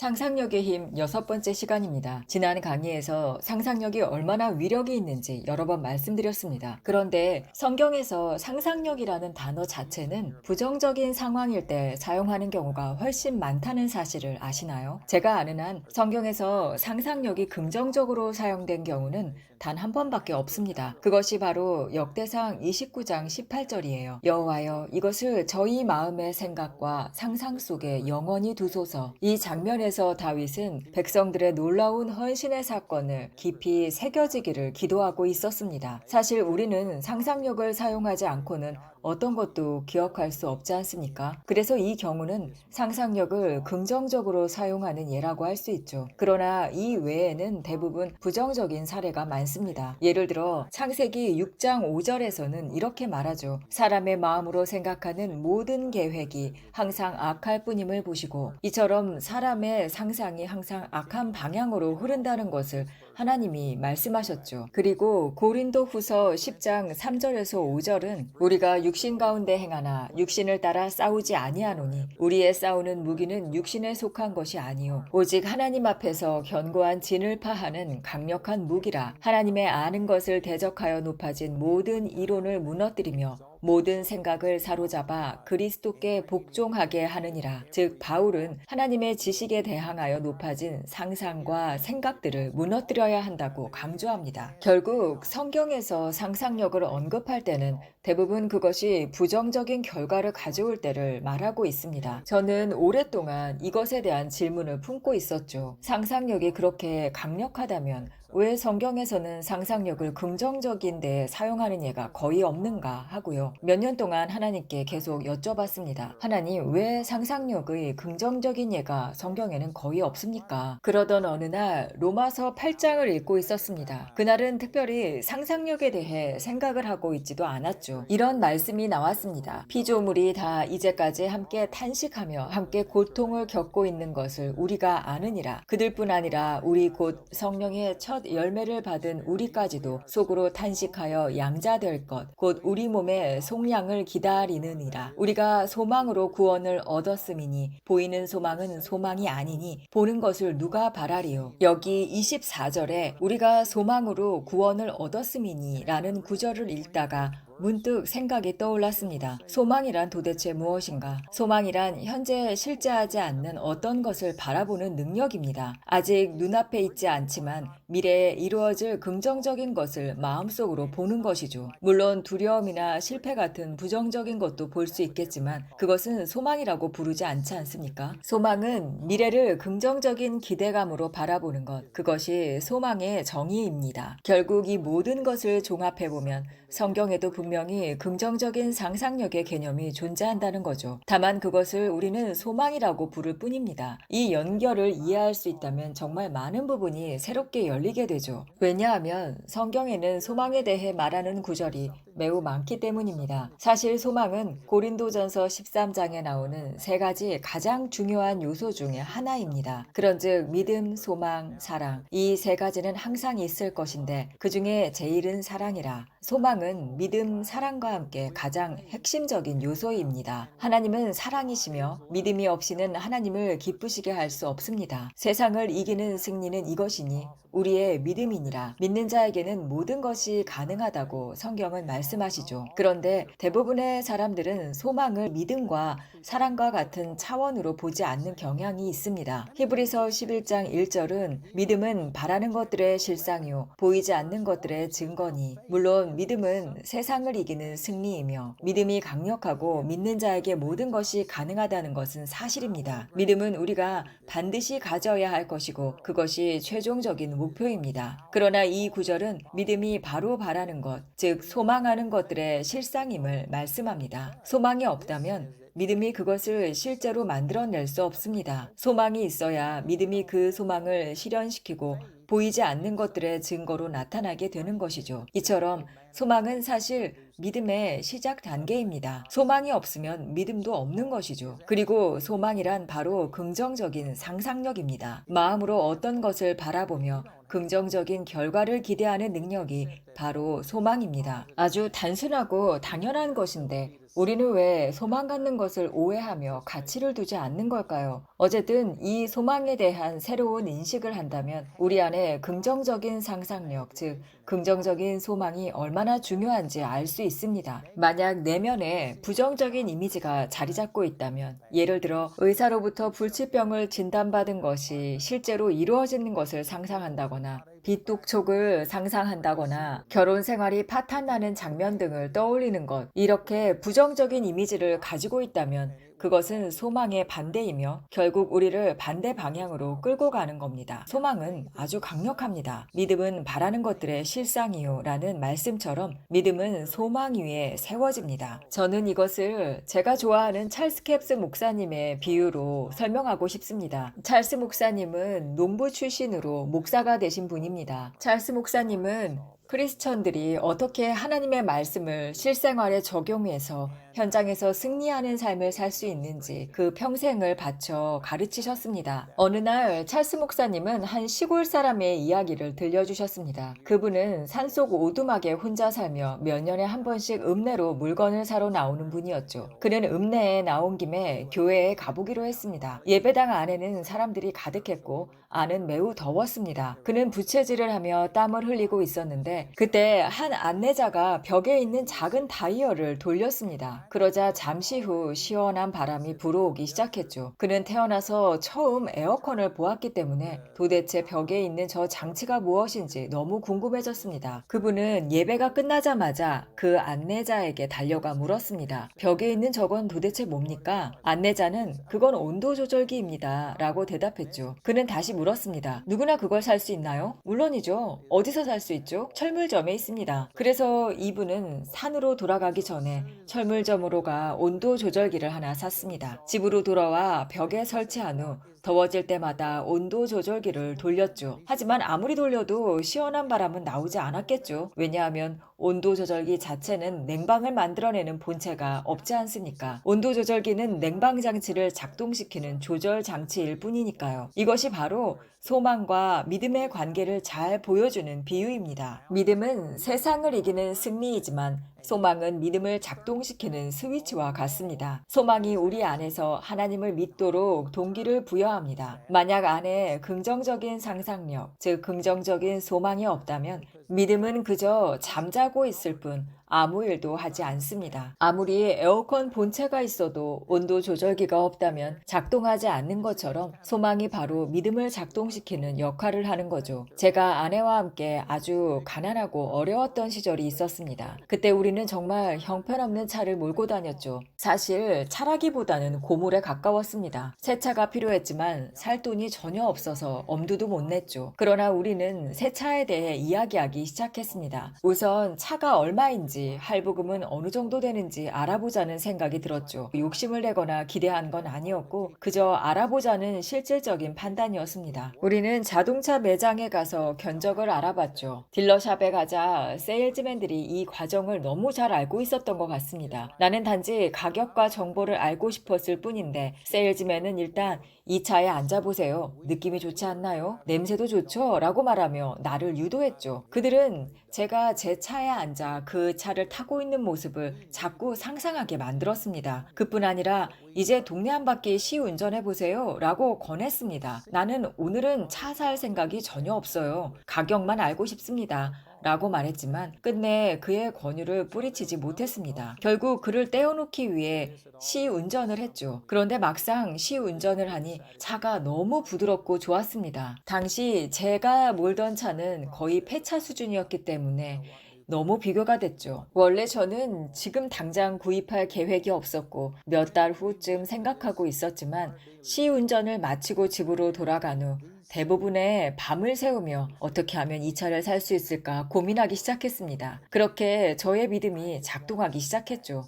상상력의 힘 6번째 시간입니다. 지난 강의에서 상상력이 얼마나 위력이 있는지 여러 번 말씀드렸습니다. 그런데 성경에서 상상력이라는 단어 자체는 부정적인 상황일 때 사용하는 경우가 훨씬 많다는 사실을 아시나요? 제가 아는 한 성경에서 상상력이 긍정적으로 사용된 경우는 단 한 번밖에 없습니다. 그것이 바로 역대상 29장 18절이에요. 여호와여, 이것을 저희 마음의 생각과 상상 속에 영원히 두소서. 이 장면에서 다윗은 백성들의 놀라운 헌신의 사건을 깊이 새겨지기를 기도하고 있었습니다. 사실 우리는 상상력을 사용하지 않고는 어떤 것도 기억할 수 없지 않습니까? 그래서 이 경우는 상상력을 긍정적으로 사용하는 예라고 할 수 있죠. 그러나 이 외에는 대부분 부정적인 사례가 많습니다. 예를 들어 창세기 6장 5절에서는 이렇게 말하죠. 사람의 마음으로 생각하는 모든 계획이 항상 악할 뿐임을 보시고, 이처럼 사람의 상상이 항상 악한 방향으로 흐른다는 것을 하나님이 말씀하셨죠. 그리고 고린도 후서 10장 3절에서 5절은 우리가 육신 가운데 행하나 육신을 따라 싸우지 아니하노니 우리의 싸우는 무기는 육신에 속한 것이 아니요 오직 하나님 앞에서 견고한 진을 파하는 강력한 무기라. 하나님의 아는 것을 대적하여 높아진 모든 이론을 무너뜨리며 모든 생각을 사로잡아 그리스도께 복종하게 하느니라. 즉 바울은 하나님의 지식에 대항하여 높아진 상상과 생각들을 무너뜨려야 한다고 강조합니다. 결국 성경에서 상상력을 언급할 때는 대부분 그것이 부정적인 결과를 가져올 때를 말하고 있습니다. 저는 오랫동안 이것에 대한 질문을 품고 있었죠. 상상력이 그렇게 강력하다면 왜 성경에서는 상상력을 긍정적인 데 사용하는 예가 거의 없는가 하고요. 몇 년 동안 하나님께 계속 여쭤봤습니다. 하나님, 왜 상상력의 긍정적인 예가 성경에는 거의 없습니까? 그러던 어느 날 로마서 8장을 읽고 있었습니다. 그날은 특별히 상상력에 대해 생각을 하고 있지도 않았죠. 이런 말씀이 나왔습니다. 피조물이 다 이제까지 함께 탄식하며 함께 고통을 겪고 있는 것을 우리가 아느니라. 그들뿐 아니라 우리 곧 성령의 첫 열매를 받은 우리까지도 속으로 탄식하여 양자될 것, 곧 우리 몸의 속량을 기다리느니라. 우리가 소망으로 구원을 얻었음이니 보이는 소망은 소망이 아니니 보는 것을 누가 바라리요. 여기 24절에 우리가 소망으로 구원을 얻었음이니 라는 구절을 읽다가 문득 생각이 떠올랐습니다. 소망이란 도대체 무엇인가? 소망이란 현재 실제하지 않는 어떤 것을 바라보는 능력입니다. 아직 눈앞에 있지 않지만 미래에 이루어질 긍정적인 것을 마음속으로 보는 것이죠. 물론 두려움이나 실패 같은 부정적인 것도 볼 수 있겠지만 그것은 소망이라고 부르지 않지 않습니까? 소망은 미래를 긍정적인 기대감으로 바라보는 것, 그것이 소망의 정의입니다. 결국 이 모든 것을 종합해보면 성경에도 분명히 긍정적인 상상력의 개념이 존재한다는 거죠. 다만 그것을 우리는 소망이라고 부를 뿐입니다. 이 연결을 이해할 수 있다면 정말 많은 부분이 새롭게 열리게 되죠. 왜냐하면 성경에는 소망에 대해 말하는 구절이 매우 많기 때문입니다. 사실 소망은 고린도전서 13장에 나오는 세 가지 가장 중요한 요소 중에 하나입니다. 그런즉 믿음, 소망, 사랑, 이 세 가지는 항상 있을 것인데 그 중에 제일은 사랑이라. 소망은 믿음, 사랑과 함께 가장 핵심적인 요소입니다. 하나님은 사랑이시며 믿음이 없이는 하나님을 기쁘시게 할 수 없습니다. 세상을 이기는 승리는 이것이니 우리의 믿음이니라. 믿는 자에게는 모든 것이 가능하다고 성경은 말씀하시죠. 그런데 대부분의 사람들은 소망을 믿음과 사랑과 같은 차원으로 보지 않는 경향이 있습니다. 히브리서 11장 1절은 믿음은 바라는 것들의 실상이요 보이지 않는 것들의 증거니. 물론 믿음은 세상을 이기는 승리이며 믿음이 강력하고 믿는 자에게 모든 것이 가능하다는 것은 사실입니다. 믿음은 우리가 반드시 가져야 할 것이고 그것이 최종적인 목표입니다. 그러나 이 구절은 믿음이 바로 바라는 것, 즉 소망하는 것들의 실상임을 말씀합니다. 소망이 없다면 믿음이 그것을 실제로 만들어낼 수 없습니다. 소망이 있어야 믿음이 그 소망을 실현시키고 보이지 않는 것들의 증거로 나타나게 되는 것이죠. 이처럼 소망은 사실 믿음의 시작 단계입니다. 소망이 없으면 믿음도 없는 것이죠. 그리고 소망이란 바로 긍정적인 상상력입니다. 마음으로 어떤 것을 바라보며 긍정적인 결과를 기대하는 능력이 바로 소망입니다. 아주 단순하고 당연한 것인데 우리는 왜 소망 갖는 것을 오해하며 가치를 두지 않는 걸까요? 어쨌든 이 소망에 대한 새로운 인식을 한다면 우리 안에 긍정적인 상상력, 즉 긍정적인 소망이 얼마나 중요한지 알 수 있습니다. 만약 내면에 부정적인 이미지가 자리 잡고 있다면, 예를 들어 의사로부터 불치병을 진단받은 것이 실제로 이루어지는 것을 상상한다거나 빚독촉을 상상한다거나 결혼 생활이 파탄나는 장면 등을 떠올리는 것, 이렇게 부정적인 이미지를 가지고 있다면 그것은 소망의 반대이며 결국 우리를 반대 방향으로 끌고 가는 겁니다. 소망은 아주 강력합니다. 믿음은 바라는 것들의 실상이요 라는 말씀처럼 믿음은 소망 위에 세워집니다. 저는 이것을 제가 좋아하는 찰스 캡스 목사님의 비유로 설명하고 싶습니다. 찰스 목사님은 농부 출신으로 목사가 되신 분입니다. 찰스 목사님은 크리스천들이 어떻게 하나님의 말씀을 실생활에 적용해서 현장에서 승리하는 삶을 살 수 있는지 그 평생을 바쳐 가르치셨습니다. 어느 날 찰스 목사님은 한 시골 사람의 이야기를 들려주셨습니다. 그분은 산속 오두막에 혼자 살며 몇 년에 한 번씩 읍내로 물건을 사러 나오는 분이었죠. 그는 읍내에 나온 김에 교회에 가보기로 했습니다. 예배당 안에는 사람들이 가득했고 안은 매우 더웠습니다. 그는 부채질을 하며 땀을 흘리고 있었는데 그때 한 안내자가 벽에 있는 작은 다이얼을 돌렸습니다. 그러자 잠시 후 시원한 바람이 불어오기 시작했죠. 그는 태어나서 처음 에어컨을 보았기 때문에 도대체 벽에 있는 저 장치가 무엇인지 너무 궁금해졌습니다. 그분은 예배가 끝나자마자 그 안내자에게 달려가 물었습니다. 벽에 있는 저건 도대체 뭡니까? 안내자는 그건 온도 조절기입니다 라고 대답했죠. 그는 다시 물었습니다. 누구나 그걸 살 수 있나요? 물론이죠. 어디서 살 수 있죠? 철물점에 있습니다. 그래서 이분은 산으로 돌아가기 전에 철물점으로 가 온도 조절기를 하나 샀습니다. 집으로 돌아와 벽에 설치한 후 더워질 때마다 온도 조절기를 돌렸죠. 하지만 아무리 돌려도 시원한 바람은 나오지 않았겠죠. 왜냐하면 온도 조절기 자체는 냉방을 만들어내는 본체가 없지 않습니까? 온도 조절기는 냉방 장치를 작동시키는 조절 장치일 뿐이니까요. 이것이 바로 소망과 믿음의 관계를 잘 보여주는 비유입니다. 믿음은 세상을 이기는 승리이지만 소망은 믿음을 작동시키는 스위치와 같습니다. 소망이 우리 안에서 하나님을 믿도록 동기를 부여합니다. 만약 안에 긍정적인 상상력, 즉 긍정적인 소망이 없다면 믿음은 그저 잠자고 있을 뿐 아무 일도 하지 않습니다. 아무리 에어컨 본체가 있어도 온도 조절기가 없다면 작동하지 않는 것처럼 소망이 바로 믿음을 작동시키는 역할을 하는 거죠. 제가 아내와 함께 아주 가난하고 어려웠던 시절이 있었습니다. 그때 우리는 정말 형편없는 차를 몰고 다녔죠. 사실 차라기보다는 고물에 가까웠습니다. 새 차가 필요했지만 살 돈이 전혀 없어서 엄두도 못 냈죠. 그러나 우리는 새 차에 대해 이야기하기 시작했습니다. 우선 차가 얼마인지 할부금은 어느 정도 되는지 알아보자는 생각이 들었죠. 욕심을 내거나 기대한 건 아니었고 그저 알아보자는 실질적인 판단이었습니다. 우리는 자동차 매장에 가서 견적을 알아봤죠. 딜러샵에 가자 세일즈맨들이 이 과정을 너무 잘 알고 있었던 것 같습니다. 나는 단지 가격과 정보를 알고 싶었을 뿐인데 세일즈맨은 일단 이 차에 앉아보세요. 느낌이 좋지 않나요? 냄새도 좋죠? 라고 말하며 나를 유도했죠. 그들은 제가 제 차에 앉아 그 차를 타고 있는 모습을 자꾸 상상하게 만들었습니다. 그뿐 아니라 이제 동네 한 바퀴 시운전해보세요 라고 권했습니다. 나는 오늘은 차 살 생각이 전혀 없어요. 가격만 알고 싶습니다. 라고 말했지만 끝내 그의 권유를 뿌리치지 못했습니다. 결국 그를 떼어놓기 위해 시운전을 했죠. 그런데 막상 시운전을 하니 차가 너무 부드럽고 좋았습니다. 당시 제가 몰던 차는 거의 폐차 수준이었기 때문에 너무 비교가 됐죠. 원래 저는 지금 당장 구입할 계획이 없었고 몇 달 후쯤 생각하고 있었지만 시운전을 마치고 집으로 돌아간 후 대부분의 밤을 새우며 어떻게 하면 이 차를 살 수 있을까 고민하기 시작했습니다. 그렇게 저의 믿음이 작동하기 시작했죠.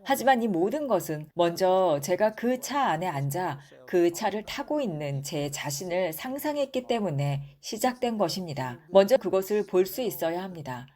하지만 이 모든 것은 먼저 제가 그 차 안에 앉아 그 차를 타고 있는 제 자신을 상상했기 때문에 시작된 것입니다. 먼저 그것을 볼 수 있어야 합니다.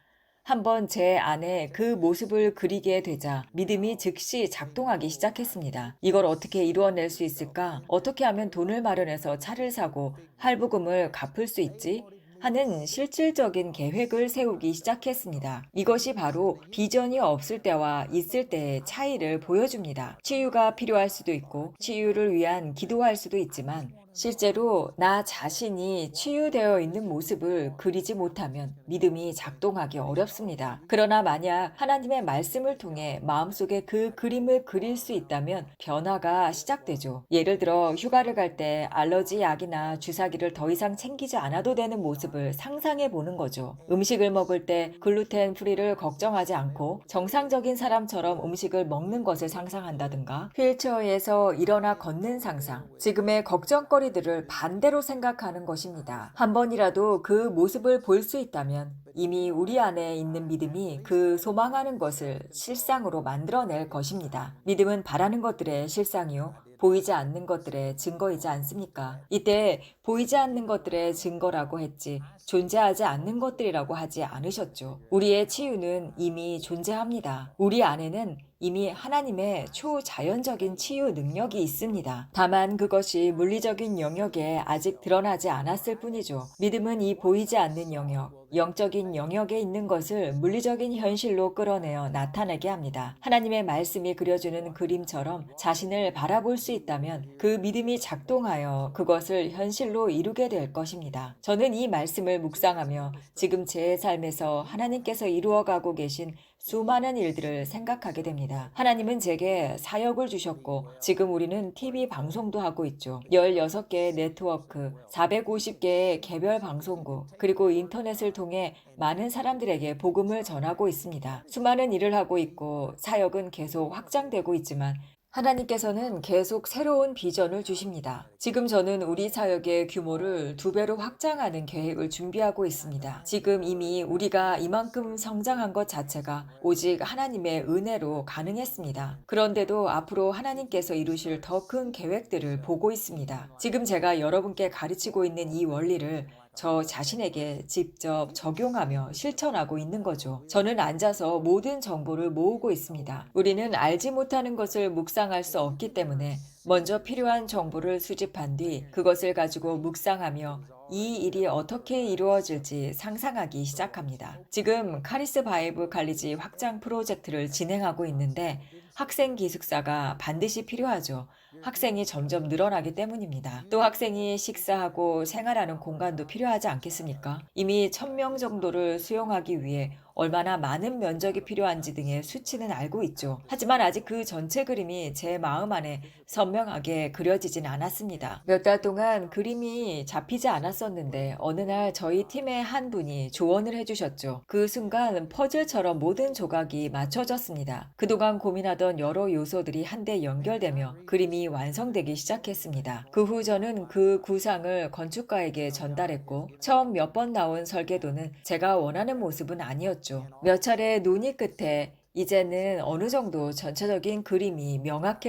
한번 제 안에 그 모습을 그리게 되자 믿음이 즉시 작동하기 시작했습니다. 이걸 어떻게 이루어낼 수 있을까? 어떻게 하면 돈을 마련해서 차를 사고 할부금을 갚을 수 있지? 하는 실질적인 계획을 세우기 시작했습니다. 이것이 바로 비전이 없을 때와 있을 때의 차이를 보여줍니다. 치유가 필요할 수도 있고 치유를 위한 기도할 수도 있지만 실제로 나 자신이 치유되어 있는 모습을 그리지 못하면 믿음이 작동하기 어렵습니다. 그러나 만약 하나님의 말씀을 통해 마음속에 그 그림을 그릴 수 있다면 변화가 시작되죠. 예를 들어 휴가를 갈 때 알러지 약이나 주사기를 더 이상 챙기지 않아도 되는 모습을 상상해 보는 거죠. 음식을 먹을 때 글루텐 프리를 걱정하지 않고 정상적인 사람처럼 음식을 먹는 것을 상상한다든가 휠체어에서 일어나 걷는 상상, 지금의 걱정거리들을 반대로 생각하는 것입니다. 한 번이라도 그 모습을 볼 수 있다면 이미 우리 안에 있는 믿음이 그 소망하는 것을 실상으로 만들어낼 것입니다. 믿음은 바라는 것들의 실상이요. 보이지 않는 것들의 증거이지 않습니까? 이때 보이지 않는 것들의 증거라고 했지 존재하지 않는 것들이라고 하지 않으셨죠. 우리의 치유는 이미 존재합니다. 우리 안에는 이미 하나님의 초자연적인 치유 능력이 있습니다. 다만 그것이 물리적인 영역에 아직 드러나지 않았을 뿐이죠. 믿음은 이 보이지 않는 영역, 영적인 영역에 있는 것을 물리적인 현실로 끌어내어 나타내게 합니다. 하나님의 말씀이 그려주는 그림처럼 자신을 바라볼 수 있다면 그 믿음이 작동하여 그것을 현실로 이루게 될 것입니다. 저는 이 말씀을 묵상하며 지금 제 삶에서 하나님께서 이루어가고 계신 수많은 일들을 생각하게 됩니다. 하나님은 제게 사역을 주셨고 지금 우리는 TV 방송도 하고 있죠. 16개의 네트워크, 450개의 개별 방송국, 그리고 인터넷을 통해 많은 사람들에게 복음을 전하고 있습니다. 수많은 일을 하고 있고 사역은 계속 확장되고 있지만 하나님께서는 계속 새로운 비전을 주십니다. 지금 저는 우리 사역의 규모를 2배로 확장하는 계획을 준비하고 있습니다. 지금 이미 우리가 이만큼 성장한 것 자체가 오직 하나님의 은혜로 가능했습니다. 그런데도 앞으로 하나님께서 이루실 더 큰 계획들을 보고 있습니다. 지금 제가 여러분께 가르치고 있는 이 원리를 저 자신에게 직접 적용하며 실천하고 있는 거죠. 저는 앉아서 모든 정보를 모으고 있습니다. 우리는 알지 못하는 것을 묵상할 수 없기 때문에 먼저 필요한 정보를 수집한 뒤 그것을 가지고 묵상하며 이 일이 어떻게 이루어질지 상상하기 시작합니다. 지금 카리스 바이브 칼리지 확장 프로젝트를 진행하고 있는데 학생 기숙사가 반드시 필요하죠. 학생이 점점 늘어나기 때문입니다. 또 학생이 식사하고 생활하는 공간도 필요하지 않겠습니까? 이미 1000명 정도를 수용하기 위해 얼마나 많은 면적이 필요한지 등의 수치는 알고 있죠. 하지만 아직 그 전체 그림이 제 마음 안에 선명하게 그려지진 않았습니다. 몇 달 동안 그림이 잡히지 않았었는데 어느 날 저희 팀의 한 분이 조언을 해주셨죠. 그 순간 퍼즐처럼 모든 조각이 맞춰졌습니다. 그동안 고민하던 여러 요소들이 한데 연결되며 그림이 완성되기 시작했습니다. 그 후 저는 그 구상을 건축가에게 전달했고 처음 몇 번 나온 설계도는 제가 원하는 모습은 아니었죠. 몇 차례 논의 끝에 이제는 어느 정도 전체적인 그림이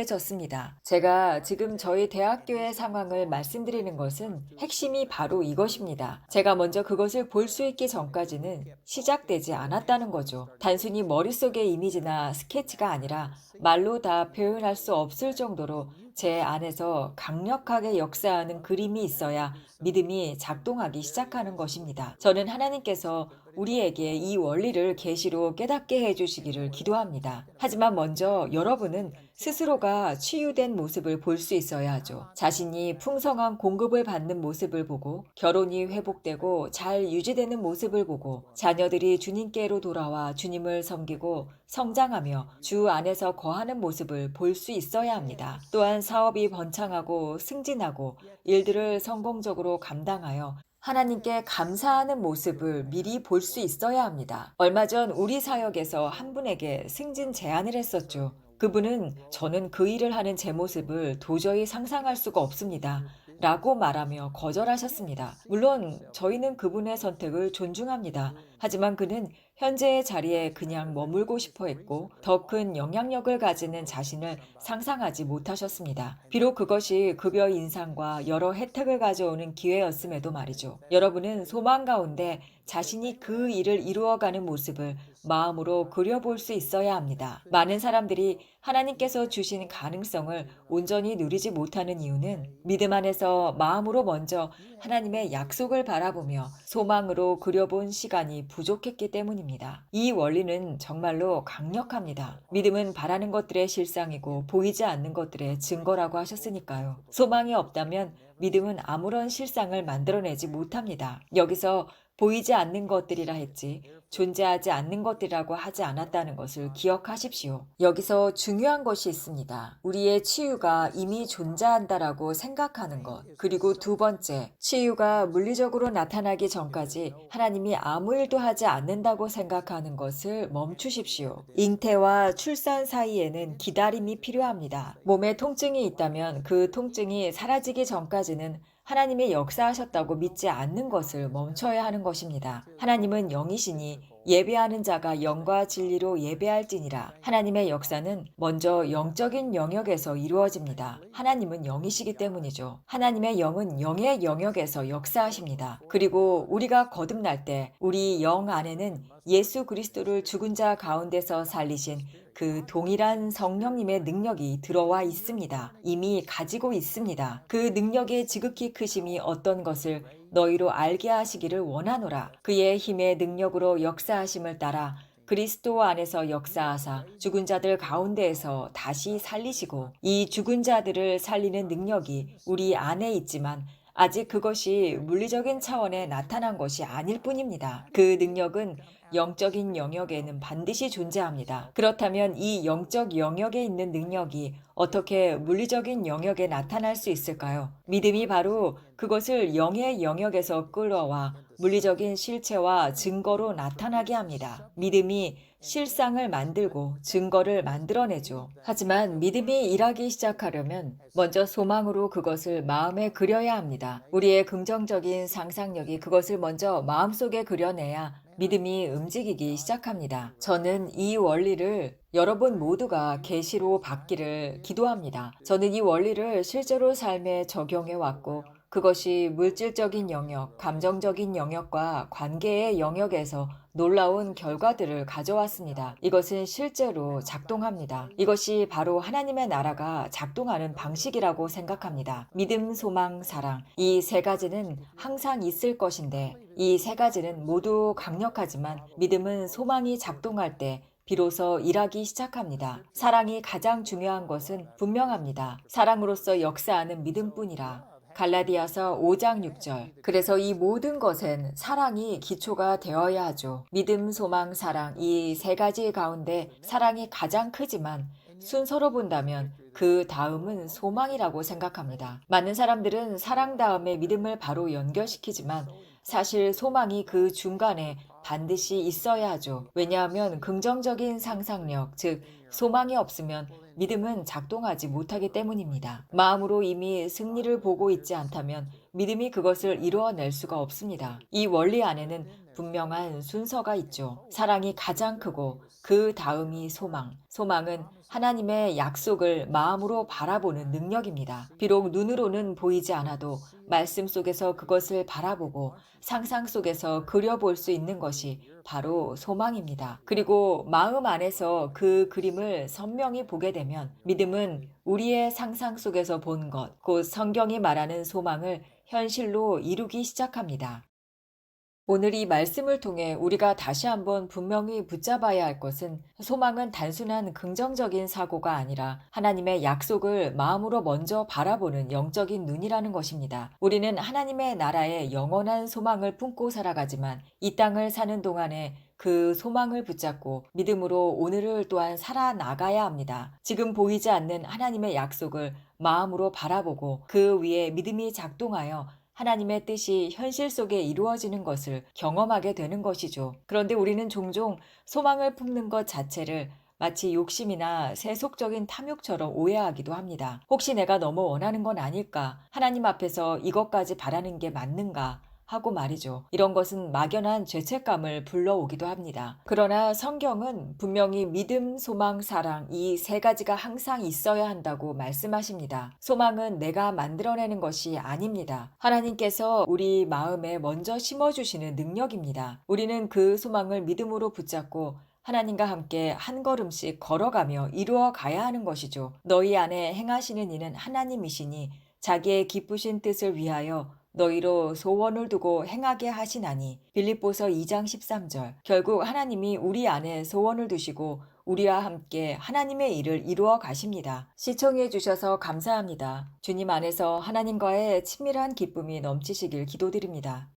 명확해졌습니다. 제가 지금 저희 대학교의 상황을 말씀드리는 것은 핵심이 바로 이것입니다. 제가 먼저 그것을 볼 수 있기 전까지는 시작되지 않았다는 거죠. 단순히 머릿속의 이미지나 스케치가 아니라 말로 다 표현할 수 없을 정도로 제 안에서 강력하게 역사하는 그림이 있어야 믿음이 작동하기 시작하는 것입니다. 저는 하나님께서 우리에게 이 원리를 계시로 깨닫게 해주시기를 기도합니다. 하지만 먼저 여러분은 스스로가 치유된 모습을 볼 수 있어야 하죠. 자신이 풍성한 공급을 받는 모습을 보고 결혼이 회복되고 잘 유지되는 모습을 보고 자녀들이 주님께로 돌아와 주님을 섬기고 성장하며 주 안에서 거하는 모습을 볼 수 있어야 합니다. 또한 사업이 번창하고 승진하고 일들을 성공적으로 감당하여 하나님께 감사하는 모습을 미리 볼 수 있어야 합니다. 얼마 전 우리 사역에서 한 분에게 승진 제안을 했었죠. 그분은 저는 그 일을 하는 제 모습을 도저히 상상할 수가 없습니다. 라고 말하며 거절하셨습니다. 물론 저희는 그분의 선택을 존중합니다. 하지만 그는 현재의 자리에 그냥 머물고 싶어 했고 더 큰 영향력을 가지는 자신을 상상하지 못하셨습니다. 비록 그것이 급여 인상과 여러 혜택을 가져오는 기회였음에도 말이죠. 여러분은 소망 가운데 자신이 그 일을 이루어가는 모습을 마음으로 그려볼 수 있어야 합니다. 많은 사람들이 하나님께서 주신 가능성을 온전히 누리지 못하는 이유는 믿음 안에서 마음으로 먼저 하나님의 약속을 바라보며 소망으로 그려본 시간이 부족했기 때문입니다. 이 원리는 정말로 강력합니다. 믿음은 바라는 것들의 실상이고 보이지 않는 것들의 증거라고 하셨으니까요. 소망이 없다면 믿음은 아무런 실상을 만들어내지 못합니다. 여기서 보이지 않는 것들이라 했지 존재하지 않는 것들이라고 하지 않았다는 것을 기억하십시오. 여기서 중요한 것이 있습니다. 우리의 치유가 이미 존재한다라고 생각하는 것. 그리고 두 번째, 치유가 물리적으로 나타나기 전까지 하나님이 아무 일도 하지 않는다고 생각하는 것을 멈추십시오. 잉태와 출산 사이에는 기다림이 필요합니다. 몸에 통증이 있다면 그 통증이 사라지기 전까지는 하나님이 역사하셨다고 믿지 않는 것을 멈춰야 하는 것입니다. 하나님은 영이시니 예배하는 자가 영과 진리로 예배할지니라. 하나님의 역사는 먼저 영적인 영역에서 이루어집니다. 하나님은 영이시기 때문이죠. 하나님의 영은 영의 영역에서 역사하십니다. 그리고 우리가 거듭날 때 우리 영 안에는 예수 그리스도를 죽은 자 가운데서 살리신 그 동일한 성령님의 능력이 들어와 있습니다. 이미 가지고 있습니다. 그 능력의 지극히 크심이 어떤 것을 너희로 알게 하시기를 원하노라. 그의 힘의 능력으로 역사하심을 따라 그리스도 안에서 역사하사 죽은 자들 가운데에서 다시 살리시고 이 죽은 자들을 살리는 능력이 우리 안에 있지만 아직 그것이 물리적인 차원에 나타난 것이 아닐 뿐입니다. 그 능력은 영적인 영역에는 반드시 존재합니다. 그렇다면 이 영적 영역에 있는 능력이 어떻게 물리적인 영역에 나타날 수 있을까요? 믿음이 바로 그것을 영의 영역에서 끌어와 물리적인 실체와 증거로 나타나게 합니다. 믿음이 실상을 만들고 증거를 만들어내죠. 하지만 믿음이 일하기 시작하려면 먼저 소망으로 그것을 마음에 그려야 합니다. 우리의 긍정적인 상상력이 그것을 먼저 마음속에 그려내야 믿음이 움직이기 시작합니다. 저는 이 원리를 여러분 모두가 계시로 받기를 기도합니다. 저는 이 원리를 실제로 삶에 적용해 왔고 그것이 물질적인 영역, 감정적인 영역과 관계의 영역에서 놀라운 결과들을 가져왔습니다. 이것은 실제로 작동합니다. 이것이 바로 하나님의 나라가 작동하는 방식이라고 생각합니다. 믿음, 소망, 사랑. 이 세 가지는 항상 있을 것인데 이 세 가지는 모두 강력하지만 믿음은 소망이 작동할 때 비로소 일하기 시작합니다. 사랑이 가장 중요한 것은 분명합니다. 사랑으로서 역사하는 믿음뿐이라. 갈라디아서 5장 6절. 그래서 이 모든 것엔 사랑이 기초가 되어야 하죠. 믿음, 소망, 사랑 이 세 가지 가운데 사랑이 가장 크지만 순서로 본다면 그 다음은 소망이라고 생각합니다. 많은 사람들은 사랑 다음에 믿음을 바로 연결시키지만 사실 소망이 그 중간에 반드시 있어야 하죠. 왜냐하면 긍정적인 상상력, 즉 소망이 없으면 믿음은 작동하지 못하기 때문입니다. 마음으로 이미 승리를 보고 있지 않다면 믿음이 그것을 이루어낼 수가 없습니다. 이 원리 안에는 분명한 순서가 있죠. 사랑이 가장 크고 그 다음이 소망. 소망은 하나님의 약속을 마음으로 바라보는 능력입니다. 비록 눈으로는 보이지 않아도 말씀 속에서 그것을 바라보고 상상 속에서 그려볼 수 있는 것이 바로 소망입니다. 그리고 마음 안에서 그 그림을 선명히 보게 되면 믿음은 우리의 상상 속에서 본 것, 곧 성경이 말하는 소망을 현실로 이루기 시작합니다. 오늘 이 말씀을 통해 우리가 다시 한번 분명히 붙잡아야 할 것은 소망은 단순한 긍정적인 사고가 아니라 하나님의 약속을 마음으로 먼저 바라보는 영적인 눈이라는 것입니다. 우리는 하나님의 나라에 영원한 소망을 품고 살아가지만 이 땅을 사는 동안에 그 소망을 붙잡고 믿음으로 오늘을 또한 살아나가야 합니다. 지금 보이지 않는 하나님의 약속을 마음으로 바라보고 그 위에 믿음이 작동하여 하나님의 뜻이 현실 속에 이루어지는 것을 경험하게 되는 것이죠. 그런데 우리는 종종 소망을 품는 것 자체를 마치 욕심이나 세속적인 탐욕처럼 오해하기도 합니다. 혹시 내가 너무 원하는 건 아닐까? 하나님 앞에서 이것까지 바라는 게 맞는가? 하고 말이죠. 이런 것은 막연한 죄책감을 불러오기도 합니다. 그러나 성경은 분명히 믿음, 소망, 사랑 이 세 가지가 항상 있어야 한다고 말씀하십니다. 소망은 내가 만들어내는 것이 아닙니다. 하나님께서 우리 마음에 먼저 심어주시는 능력입니다. 우리는 그 소망을 믿음으로 붙잡고 하나님과 함께 한 걸음씩 걸어가며 이루어 가야 하는 것이죠. 너희 안에 행하시는 이는 하나님이시니 자기의 기쁘신 뜻을 위하여 너희로 소원을 두고 행하게 하시나니. 빌립보서 2장 13절. 결국 하나님이 우리 안에 소원을 두시고 우리와 함께 하나님의 일을 이루어 가십니다. 시청해 주셔서 감사합니다. 주님 안에서 하나님과의 친밀한 기쁨이 넘치시길 기도드립니다.